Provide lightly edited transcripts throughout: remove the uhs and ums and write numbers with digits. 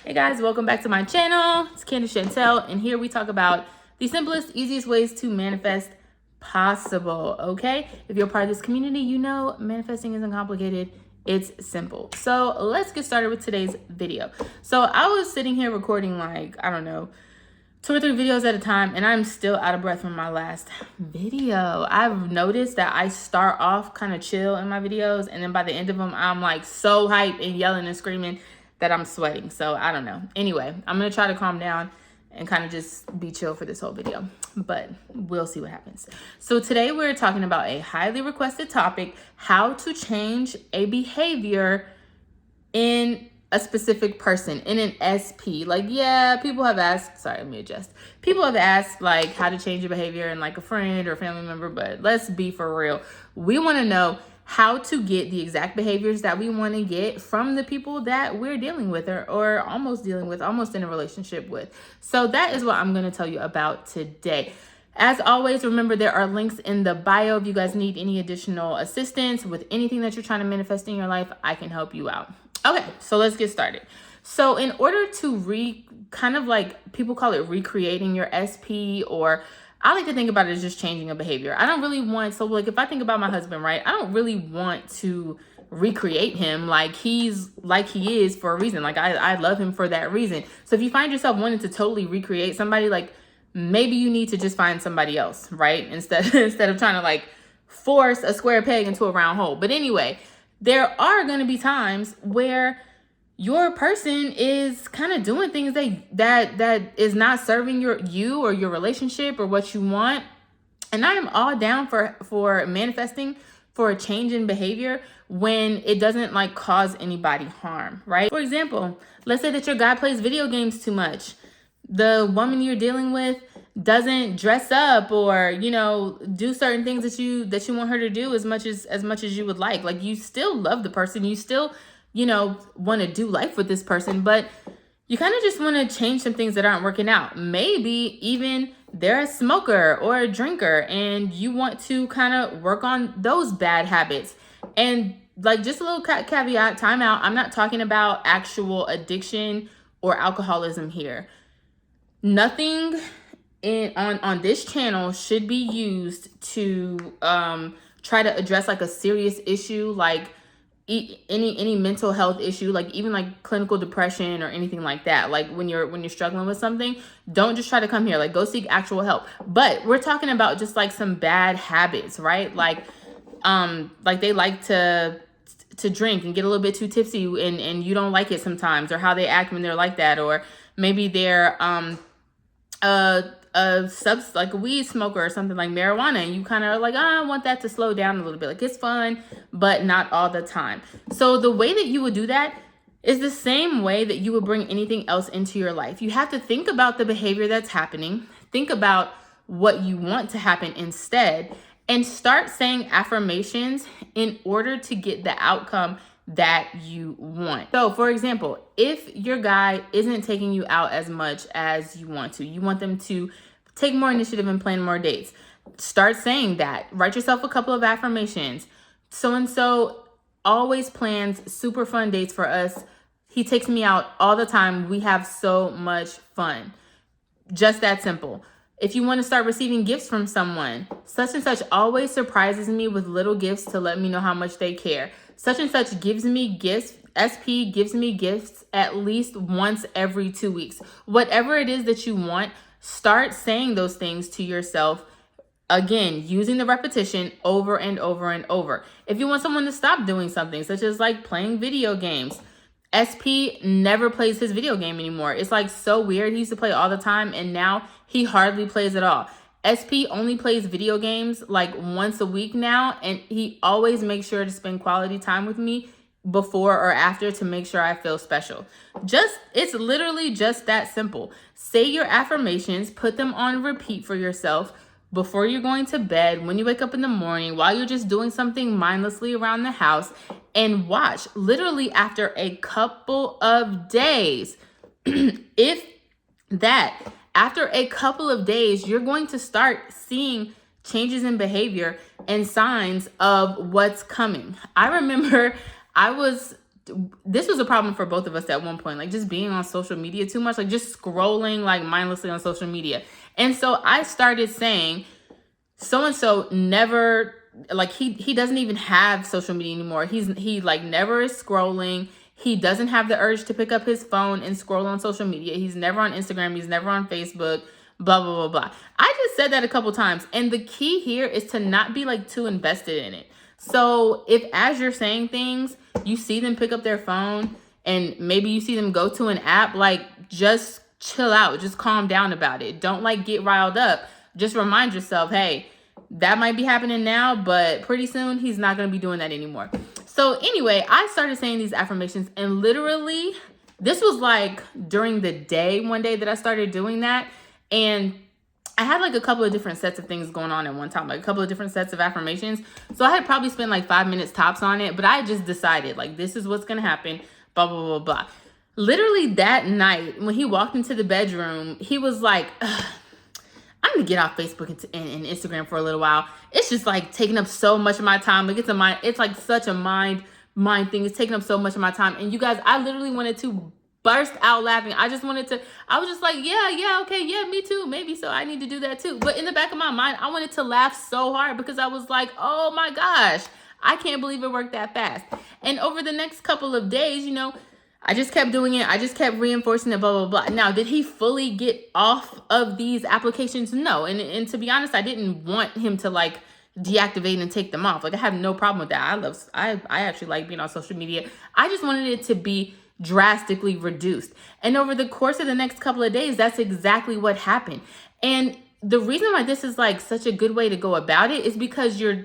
Hey guys, welcome back to my channel. It's Candace and I'm, and here we talk about the simplest, easiest ways to manifest possible, okay? If you're part of this community, you know manifesting isn't complicated, it's simple. So let's get started with today's video. So I was sitting here recording like, I don't know, 2 or 3 videos at a time, and I'm still out of breath from my last video. I've noticed that I start off kind of chill in my videos, and then by the end of them, I'm like so hyped and yelling and screaming that I'm sweating. So I don't know. Anyway, I'm gonna try to calm down and kind of just be chill for this whole video, but we'll see what happens. So today we're talking about a highly requested topic: how to change a behavior in a specific person, in an SP. Like, yeah, people have asked, sorry, let me adjust. People have asked like how to change your behavior in like a friend or a family member, but let's be for real. We want to know how to get the exact behaviors that we want to get from the people that we're dealing with or almost dealing with, almost in a relationship with. So that is what I'm going to tell you about today. As always, remember there are links in the bio. If you guys need any additional assistance with anything that you're trying to manifest in your life, I can help you out. Okay, so let's get started. So in order to kind of like people call it recreating your SP, or I like to think about it as just changing a behavior. I don't really want, so like if I think about my husband, right? I don't really want to recreate him like he is for a reason. Like I love him for that reason. So if you find yourself wanting to totally recreate somebody, like maybe you need to just find somebody else, right? Instead of trying to like force a square peg into a round hole. But anyway, there are going to be times where your person is kind of doing things that is not serving you or your relationship or what you want. And I am all down for manifesting for a change in behavior when it doesn't like cause anybody harm, right? For example, let's say that your guy plays video games too much. The woman you're dealing with doesn't dress up or, you know, do certain things that you want her to do as much as you would like. Like, you still love the person, you still, you know, want to do life with this person, but you kind of just want to change some things that aren't working out. Maybe even they're a smoker or a drinker and you want to kind of work on those bad habits. And like, just a little caveat, time out. I'm not talking about actual addiction or alcoholism here. Nothing on this channel should be used to try to address like a serious issue, like any mental health issue, like even like clinical depression or anything like that. Like when you're struggling with something, don't just try to come here, like go seek actual help. But we're talking about just like some bad habits, right? Like they like to drink and get a little bit too tipsy and you don't like it sometimes, or how they act when they're like that, or maybe they're like a weed smoker or something like marijuana, and you kind of are like, I want that to slow down a little bit. Like, it's fun, but not all the time. So the way that you would do that is the same way that you would bring anything else into your life. You have to think about the behavior that's happening, think about what you want to happen instead, and start saying affirmations in order to get the outcome that you want. So for example, if your guy isn't taking you out as much as you want them to take more initiative and plan more dates, start saying that. Write yourself a couple of affirmations. So-and-so always plans super fun dates for us. He takes me out all the time. We have so much fun. Just that simple. If you want to start receiving gifts from someone, such and such always surprises me with little gifts to let me know how much they care. Such and such gives me gifts. SP gives me gifts at least once every 2 weeks. Whatever it is that you want, start saying those things to yourself. Again, using the repetition over and over and over. If you want someone to stop doing something, such as like playing video games, SP never plays his video game anymore. It's like so weird. He used to play all the time and now he hardly plays at all. SP only plays video games like once a week now, and he always makes sure to spend quality time with me before or after to make sure I feel special. It's literally just that simple. Say your affirmations, put them on repeat for yourself before you're going to bed, when you wake up in the morning, while you're just doing something mindlessly around the house, and watch. Literally after a couple of days, after a couple of days, you're going to start seeing changes in behavior and signs of what's coming. I remember I was this was a problem for both of us at one point, like just being on social media too much, like just scrolling like mindlessly on social media. And so I started saying, so-and-so never, like he doesn't even have social media anymore. He like never is scrolling. He doesn't have the urge to pick up his phone and scroll on social media. He's never on Instagram. He's never on Facebook, blah, blah, blah, blah. I just said that a couple times. And the key here is to not be like too invested in it. So if as you're saying things, you see them pick up their phone and maybe you see them go to an app, like just chill out, just calm down about it. Don't like get riled up. Just remind yourself, hey, that might be happening now, but pretty soon he's not going to be doing that anymore. So anyway, I started saying these affirmations, and literally this was like during the day, one day that I started doing that. And I had like a couple of different sets of things going on at one time, like a couple of different sets of affirmations. So I had probably spent like 5 minutes tops on it, but I just decided like, this is what's going to happen, blah, blah, blah, blah. Literally that night when he walked into the bedroom, he was like, I'm going to get off Facebook and Instagram for a little while. It's just like taking up so much of my time. Like it's like such a mind thing. It's taking up so much of my time. And you guys, I literally wanted to burst out laughing. I was just like, yeah, okay, yeah, me too. Maybe so I need to do that too. But in the back of my mind, I wanted to laugh so hard because I was like, oh my gosh, I can't believe it worked that fast. And over the next couple of days, you know, I just kept doing it. I just kept reinforcing it, blah, blah, blah. Now, did he fully get off of these applications? No. And to be honest, I didn't want him to like deactivate and take them off. Like I have no problem with that. I actually like being on social media. I just wanted it to be drastically reduced. And over the course of the next couple of days, that's exactly what happened. And the reason why this is like such a good way to go about it is because you're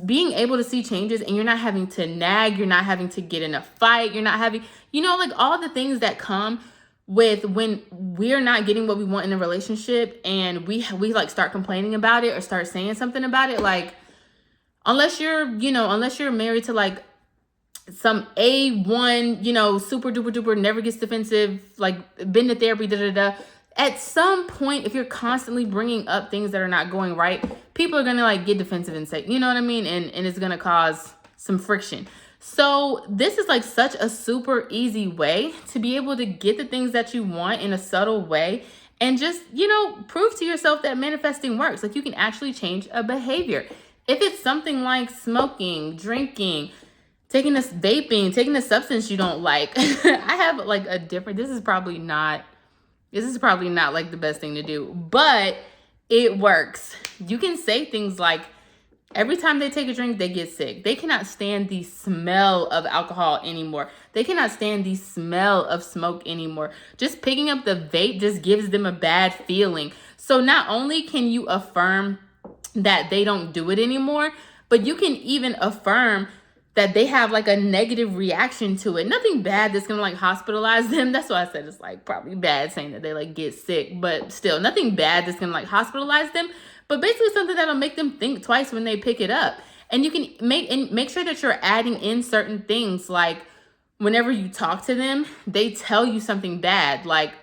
being able to see changes and you're not having to nag. You're not having to get in a fight. You're not having, you know, like all the things that come with when we're not getting what we want in a relationship and we like start complaining about it or start saying something about it. Like, unless you're married to like some A1, you know, super duper duper, never gets defensive, like been to therapy, at some point, if you're constantly bringing up things that are not going right, people are going to like get defensive and say, you know what I mean? And it's going to cause some friction. So this is like such a super easy way to be able to get the things that you want in a subtle way and just, you know, prove to yourself that manifesting works. Like you can actually change a behavior. If it's something like smoking, drinking, taking a substance you don't like. I have like this is probably not like the best thing to do, but it works. You can say things like, every time they take a drink, they get sick. They cannot stand the smell of alcohol anymore. They cannot stand the smell of smoke anymore. Just picking up the vape just gives them a bad feeling. So not only can you affirm that they don't do it anymore, but you can even affirm that they have like a negative reaction to it. Nothing bad that's gonna like hospitalize them. That's why I said it's like probably bad saying that they like get sick, but still nothing bad that's gonna like hospitalize them. But basically something that'll make them think twice when they pick it up. And you can make sure that you're adding in certain things, like whenever you talk to them, they tell you something bad, like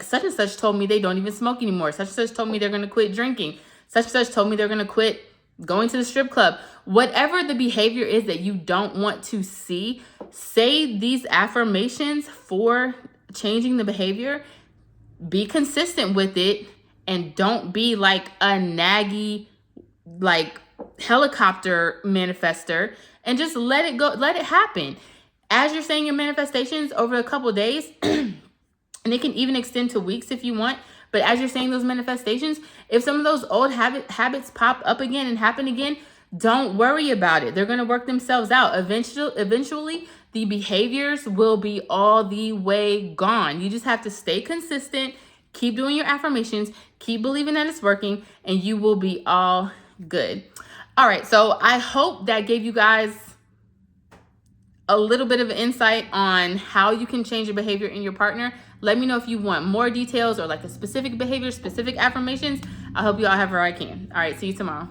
such and such told me they don't even smoke anymore. Such and such told me they're gonna quit drinking. Such and such told me they're gonna quit going to the strip club. Whatever the behavior is that you don't want to see, say these affirmations for changing the behavior. Be consistent with it and don't be like a naggy, like helicopter manifester, and just let it go, let it happen. As you're saying your manifestations over a couple of days, and it can even extend to weeks if you want. But as you're saying those manifestations, if some of those old habits pop up again and happen again, don't worry about it. They're going to work themselves out. Eventually, the behaviors will be all the way gone. You just have to stay consistent, keep doing your affirmations, keep believing that it's working, and you will be all good. All right, so I hope that gave you guys a little bit of insight on how you can change your behavior in your partner. Let me know if you want more details or like a specific behavior, specific affirmations. I hope you all have where I can. All right, see you tomorrow.